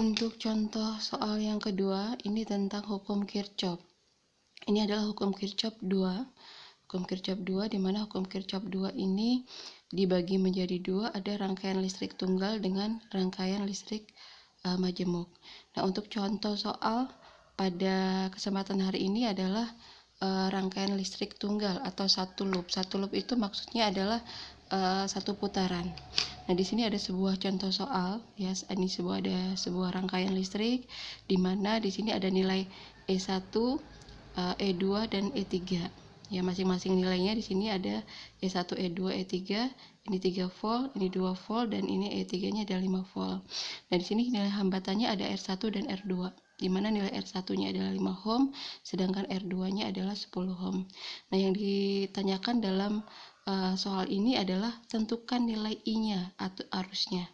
Untuk contoh soal yang kedua, ini tentang hukum Kirchhoff. Ini adalah hukum Kirchhoff 2. Hukum Kirchhoff 2, di mana hukum Kirchhoff 2 ini dibagi menjadi dua, ada rangkaian listrik tunggal dengan rangkaian listrik majemuk. Nah, untuk contoh soal pada kesempatan hari ini adalah rangkaian listrik tunggal atau satu loop. Satu loop itu maksudnya adalah satu putaran. Nah, di sini ada sebuah contoh soal, ya, ini ada sebuah rangkaian listrik di mana di sini ada nilai E1, E2 dan E3. Ya, masing-masing nilainya di sini ada E1, E2, E3. Ini 3 volt, ini 2 volt, dan ini E3-nya ada 5 volt. Nah, di sini nilai hambatannya ada R1 dan R2, di mana nilai R1-nya adalah 5 ohm, sedangkan R2-nya adalah 10 ohm. Nah, yang ditanyakan dalam soal ini adalah tentukan nilai I-nya atau arusnya.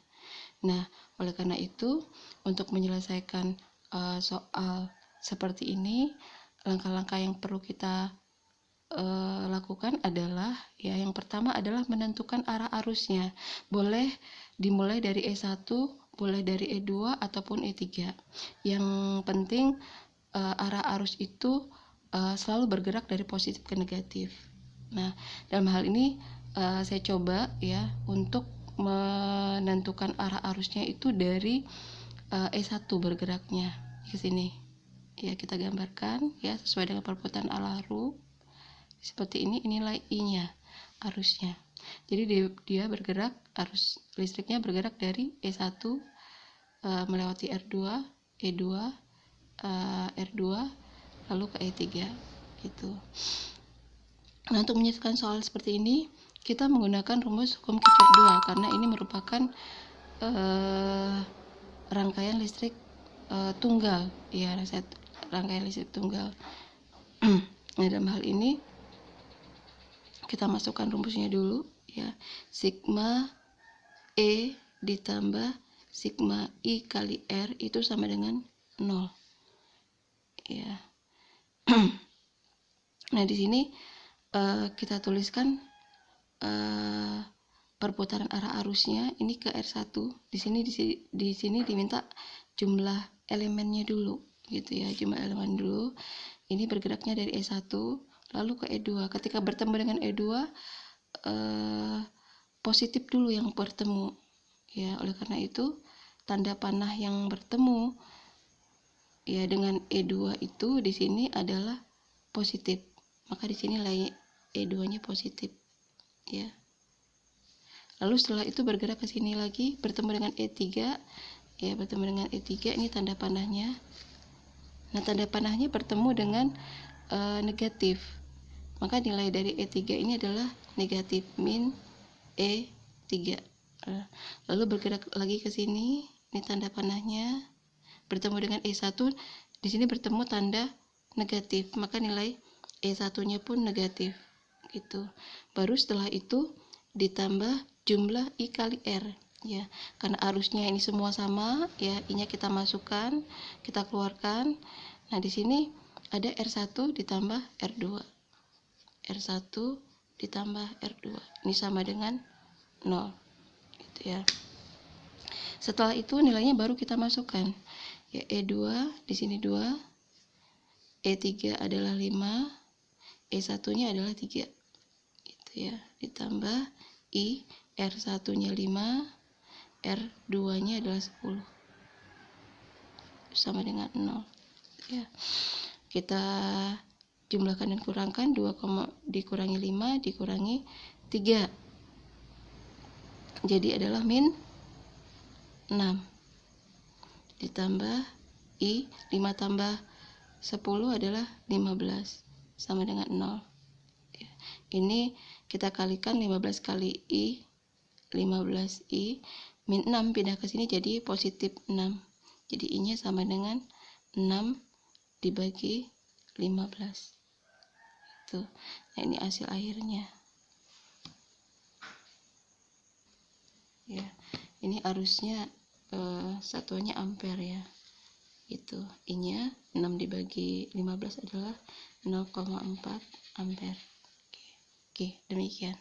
Nah, oleh karena itu, untuk menyelesaikan soal seperti ini, langkah-langkah yang perlu kita lakukan adalah, ya, yang pertama adalah menentukan arah arusnya. Boleh dimulai dari E1, boleh dari E2 ataupun E3. Yang penting arah arus itu selalu bergerak dari positif ke negatif. Nah, dalam hal ini saya coba, ya, untuk menentukan arah arusnya itu dari E1 bergeraknya ke sini. Ya, kita gambarkan, ya, sesuai dengan perputaran Alaro. Seperti ini nilai I-nya, arusnya. Jadi dia bergerak, arus listriknya bergerak dari E1 melewati R2, E2, R2, lalu ke E3, gitu. Nah, untuk menyelesaikan soal seperti ini, kita menggunakan rumus hukum Kirchhoff 2 karena ini merupakan rangkaian listrik tunggal, ya, rangkaian listrik tunggal. Nah, dalam hal ini kita masukkan rumusnya dulu, ya. Sigma E ditambah sigma I kali R itu sama dengan 0. Ya. Nah, di sini kita tuliskan perputaran arah arusnya ini ke R1. Di sini diminta jumlah elemennya dulu, gitu ya. Jumlah elemen dulu. Ini bergeraknya dari E1 lalu ke E2. Ketika bertemu dengan E2, positif dulu yang bertemu, ya. Oleh karena itu, tanda panah yang bertemu, ya, dengan E2 itu di sini adalah positif. Maka di sini nilai E2-nya positif, ya. Lalu setelah itu bergerak ke sini lagi, bertemu dengan E3, ya, bertemu dengan E3, ini tanda panahnya. Nah, tanda panahnya bertemu dengan negatif. Maka nilai dari E3 ini adalah negatif, min E3. Lalu bergerak lagi ke sini, ini tanda panahnya, bertemu dengan E1, di sini bertemu tanda negatif, maka nilai E1-nya pun negatif, gitu. Baru setelah itu ditambah jumlah I kali R, ya. Karena arusnya ini semua sama, ya, I-nya kita masukkan, kita keluarkan. Nah, di sini ada R1 ditambah R2. R1 ditambah R2. Ini sama dengan 0. Gitu, ya. Setelah itu nilainya baru kita masukkan. Ya, E2 di sini 2, E3 adalah 5, E1-nya adalah 3. Gitu, ya. Ditambah I, R1-nya 5, R2-nya adalah 10. Sama dengan 0. Ya. Kita jumlahkan dan kurangkan, 2, dikurangi 5 dikurangi 3. Jadi adalah min 6. Ditambah I, 5 tambah 10 adalah 15. Sama dengan 0. Ya. Ini kita kalikan 15 kali I, 15 I, min 6 pindah ke sini jadi positif 6. Jadi I-nya sama dengan 6 dibagi 15. Itu. Nah, ini hasil akhirnya. Ya, ini arusnya satuannya ampere, ya. Itu. I-nya 6 dibagi 15 adalah 0,4 ampere. Oke, demikian.